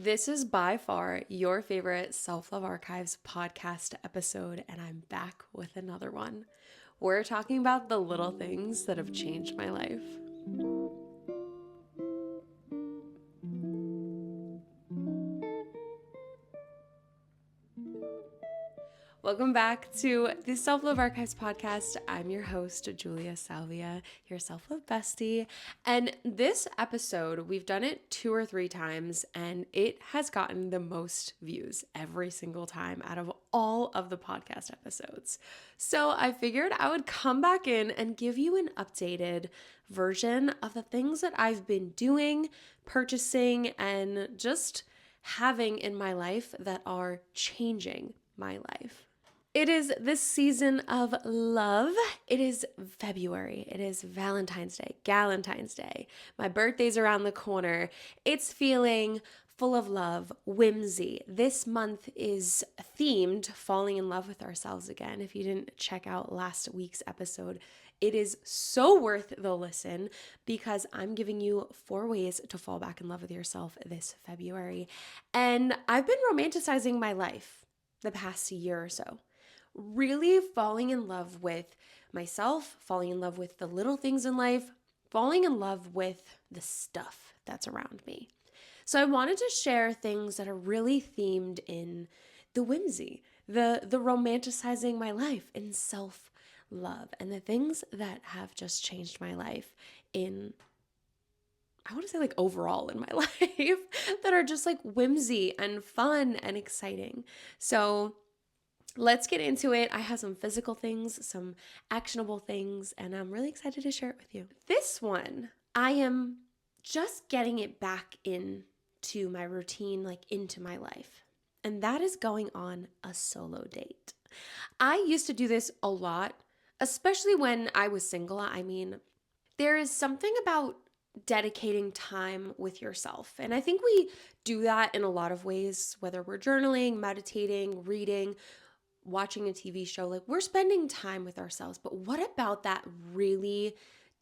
This is by far your favorite Self-Love Archives podcast episode, and I'm back with another one. We're talking about the little things that have changed my life. Welcome back to the Self-Love Archives podcast. I'm your host, Julia Salvia, your self-love bestie. And this episode, we've done it 2 or 3 times, and it has gotten the most views every single time out of all of the podcast episodes. So I figured I would come back in and give you an updated version of the things that I've been doing, purchasing, and just having in my life that are changing my life. It is this season of love. It is February. It is Valentine's Day, Galentine's Day. My birthday's around the corner. It's feeling full of love, whimsy. This month is themed falling in love with ourselves again. If you didn't check out last week's episode, it is so worth the listen because I'm giving you 4 ways to fall back in love with yourself this February. And I've been romanticizing my life the past year or so. Really falling in love with myself, falling in love with the little things in life, falling in love with the stuff that's around me. So I wanted to share things that are really themed in the whimsy, the romanticizing my life in self-love, and the things that have just changed my life in, I want to say like overall in my life, that are just like whimsy and fun and exciting. So let's get into it. I have some physical things, some actionable things, and I'm really excited to share it with you. This one, I am just getting it back into my routine, like into my life. And that is going on a solo date. I used to do this a lot, especially when I was single. I mean, there is something about dedicating time with yourself. And I think we do that in a lot of ways, whether we're journaling, meditating, reading, watching a TV show, like we're spending time with ourselves. But what about that really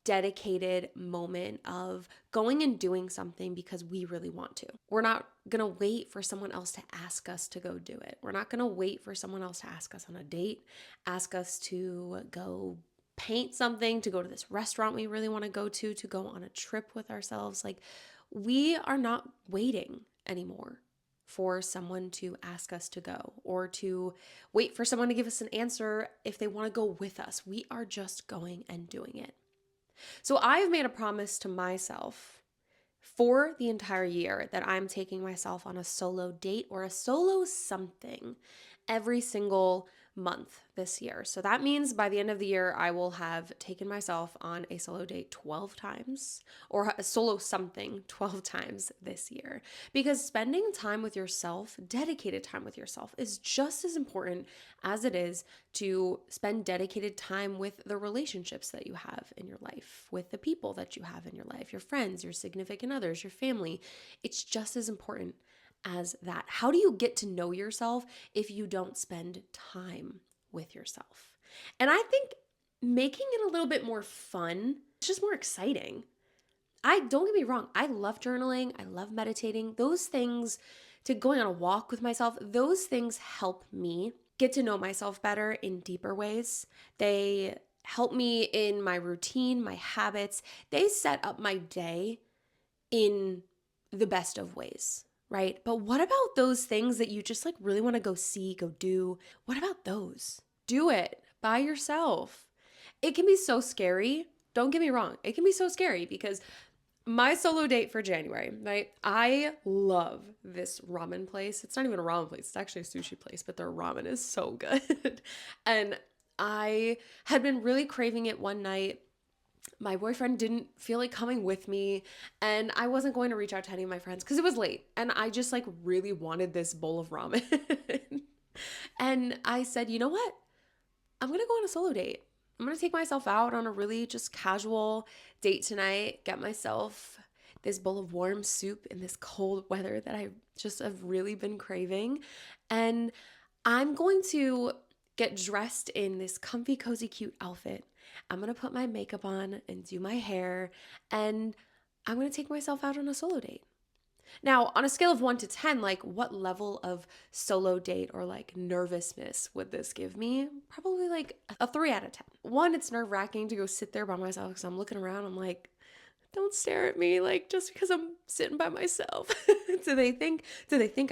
dedicated moment of going and doing something because we really want to? We're not going to wait for someone else to ask us to go do it. We're not going to wait for someone else to ask us on a date, ask us to go paint something, to go to this restaurant we really want to go on a trip with ourselves. Like we are not waiting anymore for someone to ask us to go or to wait for someone to give us an answer if they want to go with us. We are just going and doing it. So I've made a promise to myself for the entire year that I'm taking myself on a solo date or a solo something every single month this year. So that means by the end of the year, I will have taken myself on a solo date 12 times or a solo something 12 times this year. Because spending time with yourself, dedicated time with yourself, is just as important as it is to spend dedicated time with the relationships that you have in your life, with the people that you have in your life, your friends, your significant others, your family. It's just as important as that. How do you get to know yourself if you don't spend time with yourself? And I think making it a little bit more fun, it's just more exciting. Don't get me wrong, I love journaling, I love meditating. Those things, to going on a walk with myself, those things help me get to know myself better in deeper ways. They help me in my routine, my habits. They set up my day in the best of ways, right? But what about those things that you just like really want to go see, go do? What about those? Do it by yourself. It can be so scary. Don't get me wrong. It can be so scary because my solo date for January, right? I love this ramen place. It's not even a ramen place. It's actually a sushi place, but their ramen is so good. And I had been really craving it one night. My boyfriend didn't feel like coming with me, and I wasn't going to reach out to any of my friends because it was late and I just like really wanted this bowl of ramen. And I said, you know what? I'm going to go on a solo date. I'm going to take myself out on a really just casual date tonight, get myself this bowl of warm soup in this cold weather that I just have really been craving. And I'm going to get dressed in this comfy, cozy, cute outfit. I'm going to put my makeup on and do my hair, and I'm going to take myself out on a solo date. Now, on a scale of 1 to 10, like what level of solo date or like nervousness would this give me? Probably like a 3 out of 10. One, it's nerve wracking to go sit there by myself because I'm looking around. I'm like, don't stare at me like just because I'm sitting by myself. do they think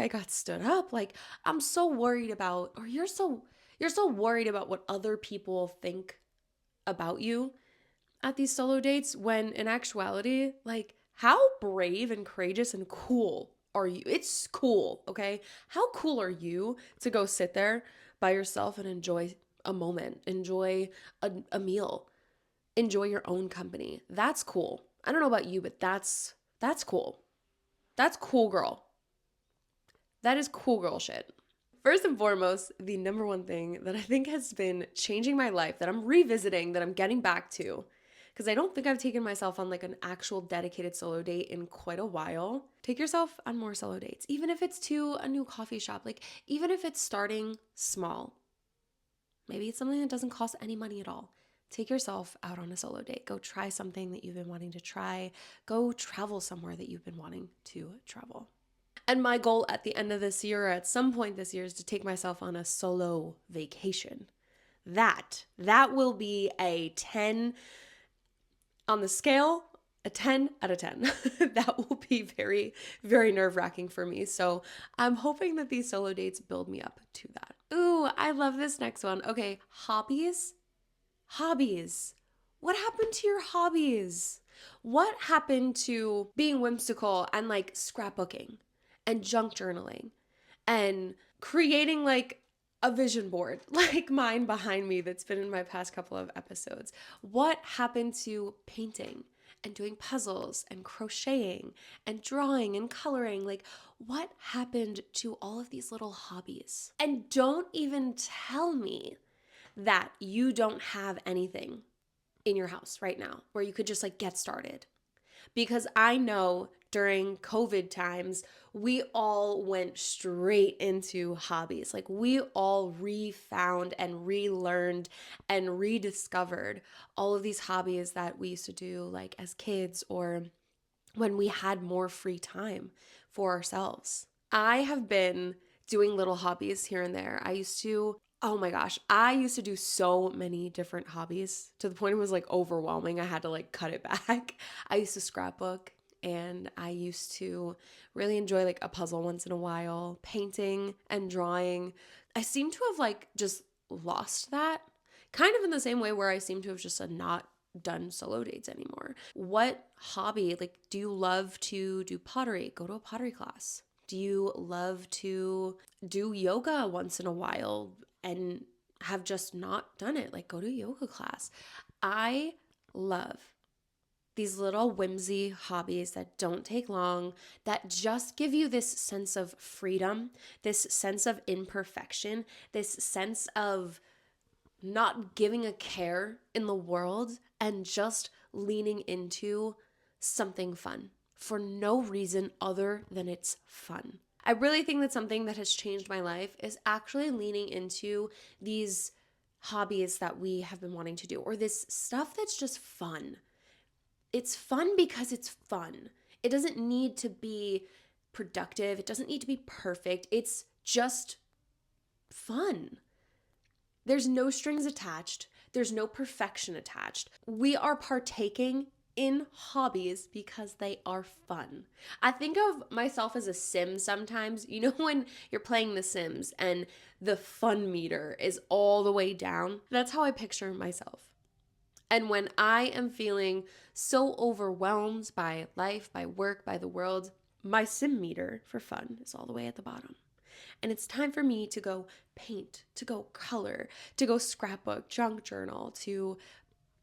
I got stood up? Like I'm so worried about, or you're so worried about what other people think about you at these solo dates when in actuality, like how brave and courageous and cool are you? It's cool, okay? How cool are you to go sit there by yourself and enjoy a moment, enjoy a meal, enjoy your own company? That's cool. I don't know about you, but that's cool. That's cool girl. That is cool girl shit. First and foremost, the number one thing that I think has been changing my life, that I'm revisiting, that I'm getting back to, because I don't think I've taken myself on like an actual dedicated solo date in quite a while. Take yourself on more solo dates, even if it's to a new coffee shop, like even if it's starting small. Maybe it's something that doesn't cost any money at all. Take yourself out on a solo date. Go try something that you've been wanting to try. Go travel somewhere that you've been wanting to travel. And my goal at the end of this year, or at some point this year, is to take myself on a solo vacation. That will be a 10 on the scale, a 10 out of 10. That will be very, very nerve-wracking for me. So I'm hoping that these solo dates build me up to that. Ooh, I love this next one. Okay, hobbies. Hobbies. What happened to your hobbies? What happened to being whimsical and like scrapbooking and junk journaling and creating like a vision board like mine behind me that's been in my past couple of episodes? What happened to painting and doing puzzles and crocheting and drawing and coloring? Like, what happened to all of these little hobbies? And don't even tell me that you don't have anything in your house right now where you could just like get started. Because I know during COVID times, we all went straight into hobbies. Like we all refound and relearned and rediscovered all of these hobbies that we used to do like as kids or when we had more free time for ourselves. I have been doing little hobbies here and there. Oh my gosh, I used to do so many different hobbies to the point it was like overwhelming. I had to like cut it back. I used to scrapbook and I used to really enjoy like a puzzle once in a while, painting and drawing. I seem to have like just lost that, kind of in the same way where I seem to have just not done solo dates anymore. What hobby, like, do you love to do pottery? Go to a pottery class. Do you love to do yoga once in a while and have just not done it? Like, go to a yoga class. I love these little whimsy hobbies that don't take long, that just give you this sense of freedom, this sense of imperfection, this sense of not giving a care in the world and just leaning into something fun for no reason other than it's fun. I really think that something that has changed my life is actually leaning into these hobbies that we have been wanting to do, or this stuff that's just fun. It's fun because it's fun. It doesn't need to be productive. It doesn't need to be perfect. It's just fun. There's no strings attached. There's no perfection attached. We are partaking in hobbies because they are fun. I think of myself as a sim sometimes. You know when you're playing The Sims and the fun meter is all the way down? That's how I picture myself. And when I am feeling so overwhelmed by life, by work, by the world, my sim meter for fun is all the way at the bottom. And it's time for me to go paint, to go color, to go scrapbook, junk journal, to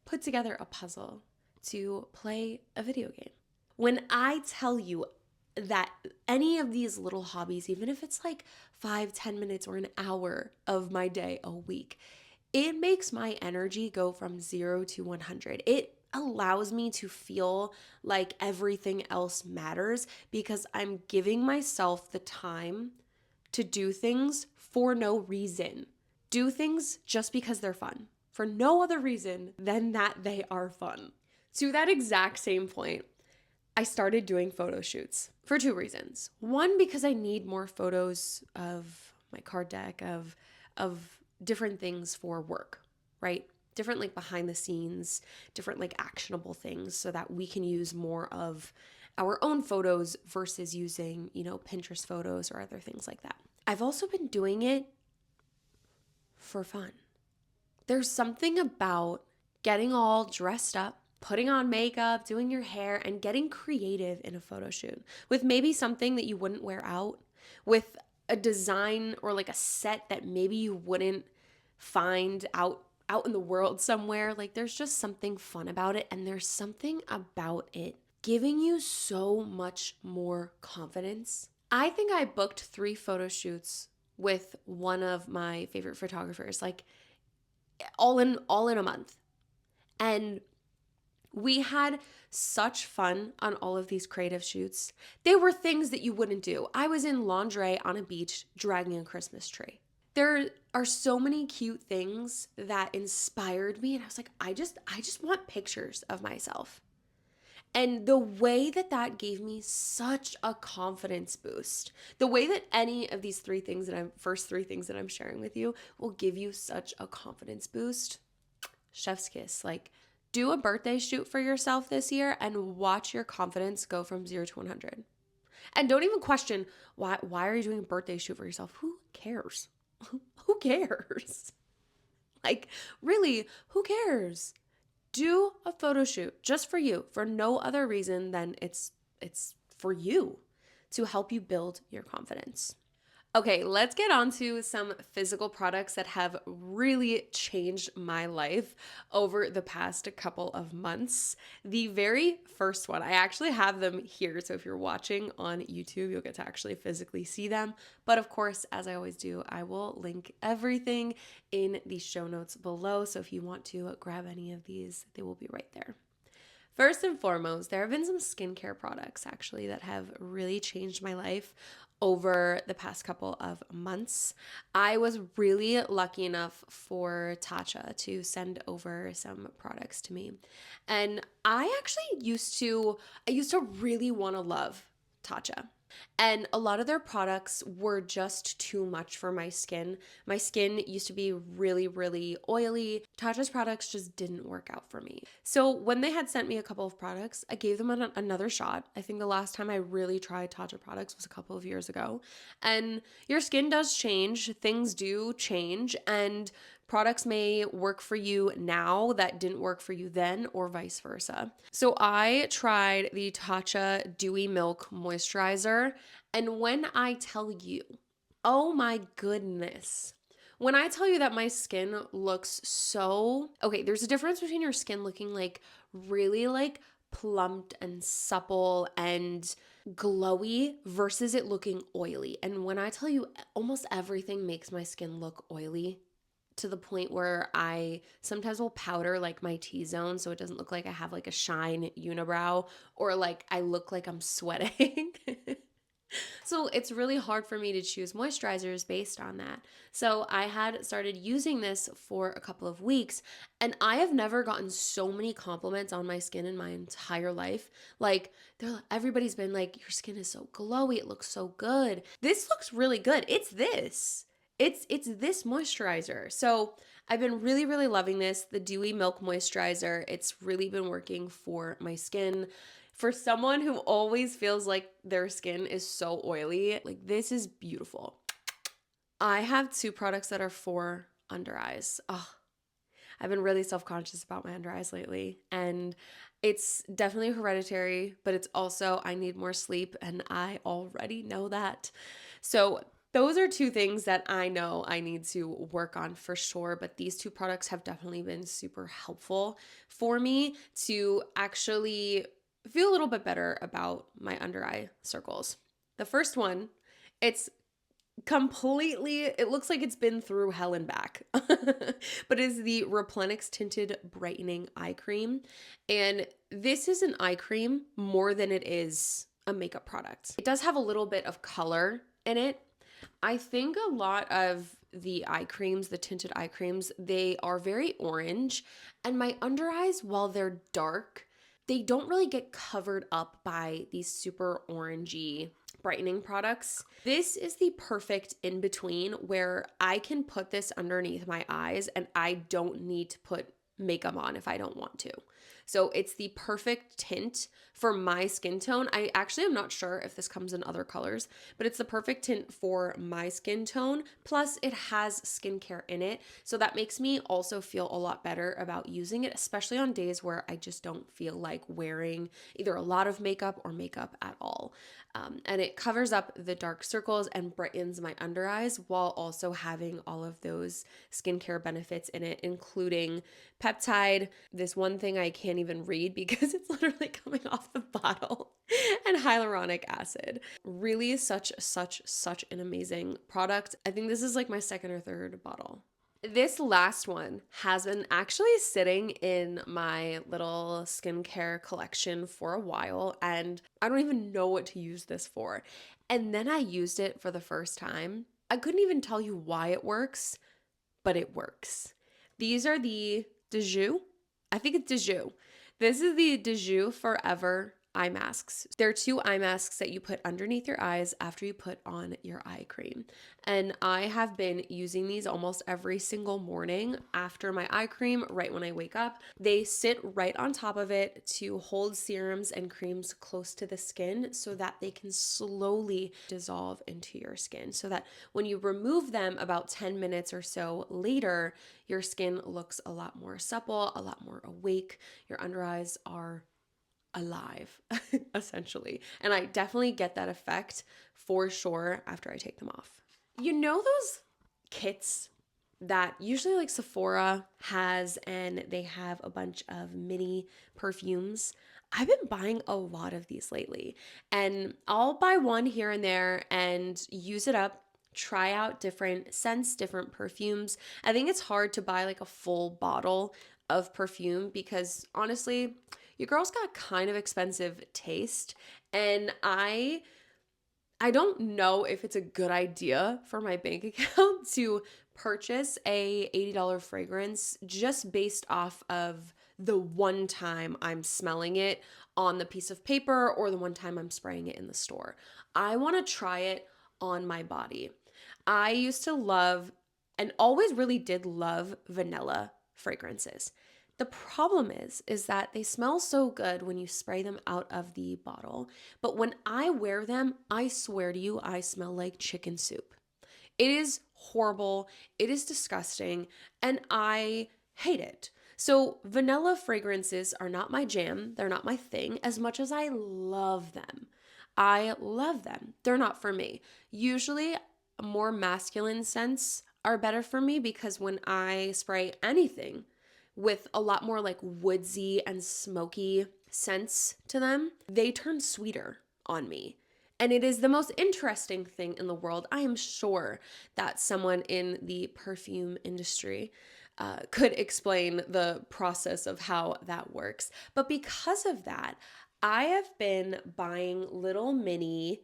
put together a puzzle, to play a video game. When I tell you that any of these little hobbies, even if it's like 5-10 minutes or an hour of my day a week, it makes my energy go from 0 to 100. It allows me to feel like everything else matters because I'm giving myself the time to do things for no reason. Do things just because they're fun, for no other reason than that they are fun. To that exact same point, I started doing photo shoots for two reasons. One, because I need more photos of my card deck, of different things for work, right? Different like behind the scenes, different like actionable things so that we can use more of our own photos versus using, Pinterest photos or other things like that. I've also been doing it for fun. There's something about getting all dressed up, putting on makeup, doing your hair, and getting creative in a photo shoot with maybe something that you wouldn't wear out, with a design or like a set that maybe you wouldn't find out in the world somewhere. Like there's just something fun about it, and there's something about it giving you so much more confidence. I think I booked 3 photo shoots with one of my favorite photographers, like all in a month. And we had such fun on all of these creative shoots. They were things that you wouldn't do. I was in lingerie on a beach dragging a Christmas tree. There are so many cute things that inspired me, and I was like, I just want pictures of myself. And the way that that gave me such a confidence boost, the way that any of these first three things that I'm sharing with you will give you such a confidence boost, chef's kiss. Like, do a birthday shoot for yourself this year and watch your confidence go from 0 to 100. And don't even question, why are you doing a birthday shoot for yourself? Who cares? Who cares? Like, really, who cares? Do a photo shoot just for you, for no other reason than it's for you, to help you build your confidence. Okay, let's get on to some physical products that have really changed my life over the past couple of months. The very first one, I actually have them here, so if you're watching on YouTube, you'll get to actually physically see them. But of course, as I always do, I will link everything in the show notes below, so if you want to grab any of these, they will be right there. First and foremost, there have been some skincare products actually that have really changed my life over the past couple of months. I was really lucky enough for Tatcha to send over some products to me. And I actually used to really want to love Tatcha. And a lot of their products were just too much for my skin. My skin used to be really, really oily. Tatcha's products just didn't work out for me. So when they had sent me a couple of products, I gave them another shot. I think the last time I really tried Tatcha products was a couple of years ago. And your skin does change, things do change, and products may work for you now that didn't work for you then, or vice versa. So I tried the Tatcha Dewy Milk Moisturizer, and when I tell you, oh my goodness, when I tell you that my skin looks so, okay, there's a difference between your skin looking like really like plumped and supple and glowy versus it looking oily. And when I tell you, almost everything makes my skin look oily, to the point where I sometimes will powder like my T-zone so it doesn't look like I have like a shine unibrow, or like I look like I'm sweating. So it's really hard for me to choose moisturizers based on that. So I had started using this for a couple of weeks, and I have never gotten so many compliments on my skin in my entire life. Like everybody's been like, your skin is so glowy, it looks so good. This looks really good. It's this. It's this moisturizer. So I've been really, really loving this, the Dewy Milk Moisturizer. It's really been working for my skin. For someone who always feels like their skin is so oily, like this is beautiful. I have 2 products that are for under eyes. Oh, I've been really self-conscious about my under eyes lately, and it's definitely hereditary, but it's also I need more sleep, and I already know that. So those are 2 things that I know I need to work on for sure, but these 2 products have definitely been super helpful for me to actually feel a little bit better about my under eye circles. The first one, it looks like it's been through hell and back, but is the Replenix Tinted Brightening Eye Cream. And this is an eye cream more than it is a makeup product. It does have a little bit of color in it. I think a lot of the eye creams, the tinted eye creams, they are very orange, and my under eyes, while they're dark, they don't really get covered up by these super orangey brightening products. This is the perfect in between where I can put this underneath my eyes and I don't need to put makeup on if I don't want to. So it's the perfect tint for my skin tone. I actually am not sure if this comes in other colors, but it's the perfect tint for my skin tone. Plus it has skincare in it. So that makes me also feel a lot better about using it, especially on days where I just don't feel like wearing either a lot of makeup or makeup at all. And it covers up the dark circles and brightens my under eyes while also having all of those skincare benefits in it, including peptide, this one thing I can't even read because it's literally coming off the bottle, and hyaluronic acid. Really such an amazing product. I think this is like my second or third bottle. This last one has been actually sitting in my little skincare collection for a while, and I don't even know what to use this for. And then I used it for the first time. I couldn't even tell you why it works, but it works. These are the Dejou. I think it's Dejou. This is the Dejou Forever eye masks. They're 2 eye masks that you put underneath your eyes after you put on your eye cream. And I have been using these almost every single morning after my eye cream, right when I wake up. They sit right on top of it to hold serums and creams close to the skin so that they can slowly dissolve into your skin. So that when you remove them about 10 minutes or so later, your skin looks a lot more supple, a lot more awake. Your under eyes are alive, essentially. And I definitely get that effect for sure after I take them off. You know those kits that usually like Sephora has, and they have a bunch of mini perfumes? I've been buying a lot of these lately, and I'll buy one here and there and use it up, try out different scents, different perfumes. I think it's hard to buy like a full bottle of perfume because honestly, your girl's got kind of expensive taste, and I don't know if it's a good idea for my bank account to purchase a $80 fragrance just based off of the one time I'm smelling it on the piece of paper or the one time I'm spraying it in the store. I want to try it on my body. I used to love and always really did love vanilla fragrances. The problem is that they smell so good when you spray them out of the bottle, but when I wear them, I swear to you, I smell like chicken soup. It is horrible, it is disgusting, and I hate it. So vanilla fragrances are not my jam, they're not my thing, as much as I love them. I love them. They're not for me. Usually, more masculine scents are better for me because when I spray anything with a lot more like woodsy and smoky scents to them, they turn sweeter on me. And it is the most interesting thing in the world. I am sure that someone in the perfume industry could explain the process of how that works. But because of that, I have been buying little mini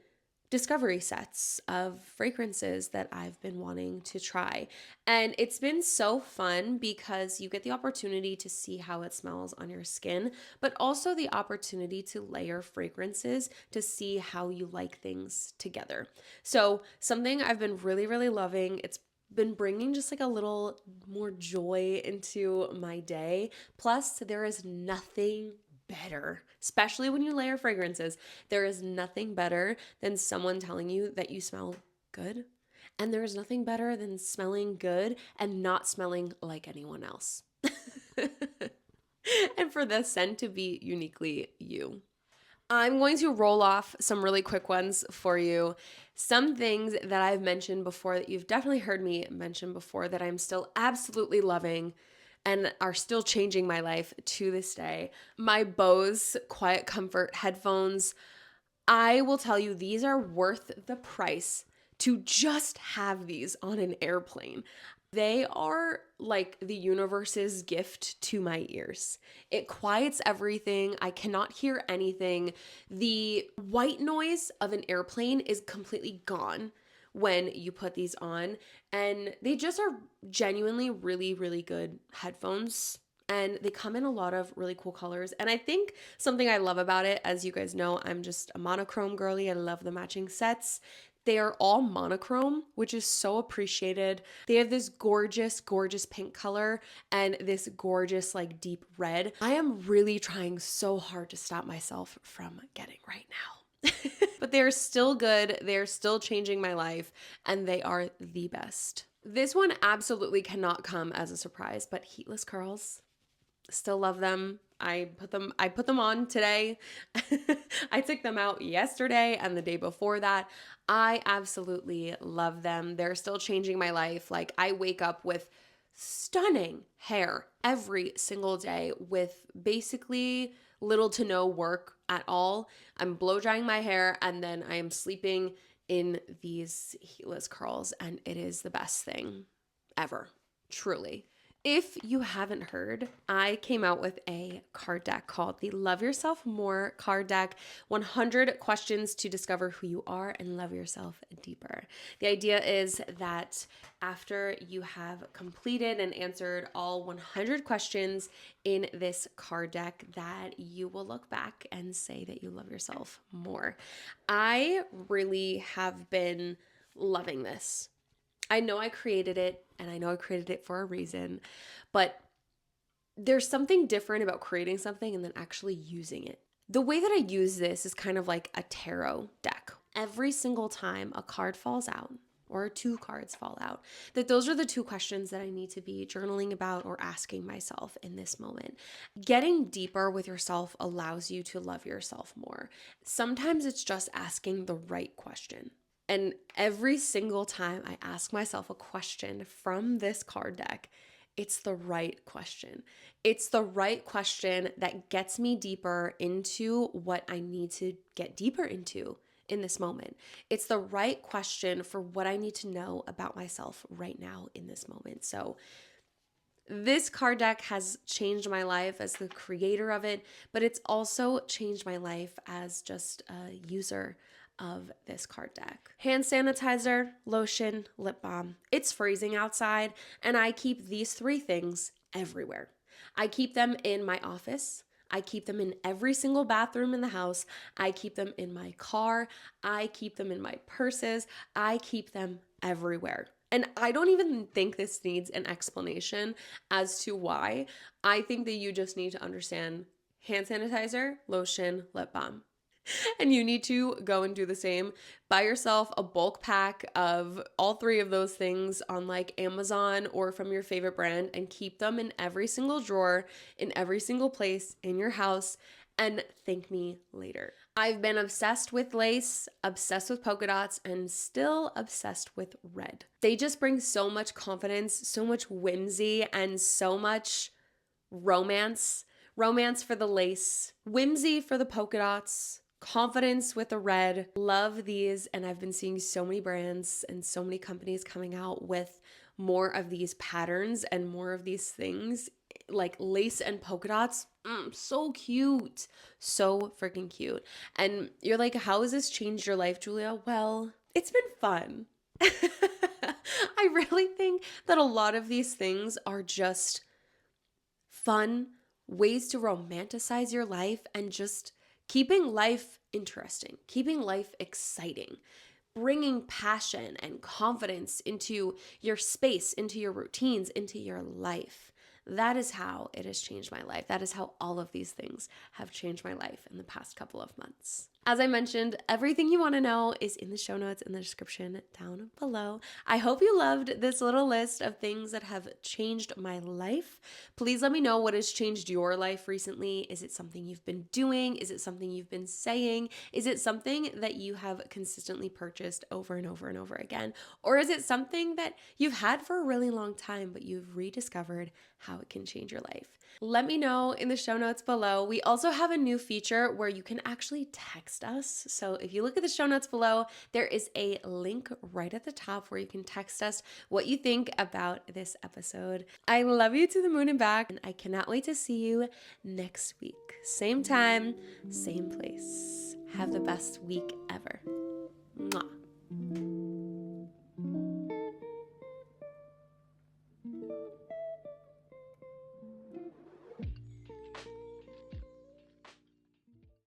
discovery sets of fragrances that I've been wanting to try. And it's been so fun because you get the opportunity to see how it smells on your skin, but also the opportunity to layer fragrances to see how you like things together. So something I've been really, really loving, it's been bringing just like a little more joy into my day. Plus, there is nothing better, especially when you layer fragrances. There is nothing better than someone telling you that you smell good. And there is nothing better than smelling good and not smelling like anyone else. And for the scent to be uniquely you. I'm going to roll off some really quick ones for you. Some things that I've mentioned before that you've definitely heard me mention before that I'm still absolutely loving and are still changing my life to this day. My Bose Quiet Comfort headphones. I will tell you, these are worth the price to just have these on an airplane. They are like the universe's gift to my ears. It quiets everything. I cannot hear anything. The white noise of an airplane is completely gone when you put these on, and they just are genuinely really, really good headphones. and they come in a lot of really cool colors. And I think something I love about it, as you guys know, I'm just a monochrome girly. I love the matching sets. They are all monochrome, which is so appreciated. They have this gorgeous, gorgeous pink color and this gorgeous like deep red. I am really trying so hard to stop myself from getting right now. But they're still good. They're still changing my life, and they are the best. This one absolutely cannot come as a surprise, but heatless curls. Still love them. I put them on today. I took them out yesterday and the day before that. I absolutely love them. They're still changing my life. Like, I wake up with stunning hair every single day with basically little to no work at all. I'm blow drying my hair and then I am sleeping in these heatless curls, and it is the best thing ever, truly. If you haven't heard, I came out with a card deck called the Love Yourself More card deck, 100 questions to discover who you are and love yourself deeper. The idea is that after you have completed and answered all 100 questions in this card deck, that you will look back and say that you love yourself more. I really have been loving this. I know I created it, and I know I created it for a reason, but there's something different about creating something and then actually using it. The way that I use this is kind of like a tarot deck. Every single time a card falls out, or 2 cards fall out, that those are the 2 questions that I need to be journaling about or asking myself in this moment. Getting deeper with yourself allows you to love yourself more. Sometimes it's just asking the right question. And every single time I ask myself a question from this card deck, it's the right question. It's the right question that gets me deeper into what I need to get deeper into in this moment. It's the right question for what I need to know about myself right now in this moment. So this card deck has changed my life as the creator of it, but it's also changed my life as just a user of this card deck. Hand sanitizer, lotion, lip balm. It's freezing outside, and I keep these 3 things everywhere. I keep them in my office. I keep them in every single bathroom in the house. I keep them in my car. I keep them in my purses. I keep them everywhere. And I don't even think this needs an explanation as to why. I think that you just need to understand hand sanitizer, lotion, lip balm. And you need to go and do the same. Buy yourself a bulk pack of all 3 of those things on like Amazon or from your favorite brand, and keep them in every single drawer, in every single place in your house, and thank me later. I've been obsessed with lace, obsessed with polka dots, and still obsessed with red. They just bring so much confidence, so much whimsy, and so much romance. Romance for the lace, whimsy for the polka dots, confidence with the red. Love these, and I've been seeing so many brands and so many companies coming out with more of these patterns and more of these things like lace and polka dots. So cute. So freaking cute. And you're like, how has this changed your life, Julia? Well, it's been fun. I really think that a lot of these things are just fun ways to romanticize your life and just keeping life interesting, keeping life exciting, bringing passion and confidence into your space, into your routines, into your life. That is how it has changed my life. That is how all of these things have changed my life in the past couple of months. As I mentioned, everything you want to know is in the show notes in the description down below. I hope you loved this little list of things that have changed my life. Please let me know what has changed your life recently. Is it something you've been doing? Is it something you've been saying? Is it something that you have consistently purchased over and over and over again? Or is it something that you've had for a really long time, but you've rediscovered how it can change your life? Let me know in the show notes below. We also have a new feature where you can actually text us. So if you look at the show notes below, there is a link right at the top where you can text us what you think about this episode. I love you to the moon and back, and I cannot wait to see you next week. Same time, same place. Have the best week ever. Mwah.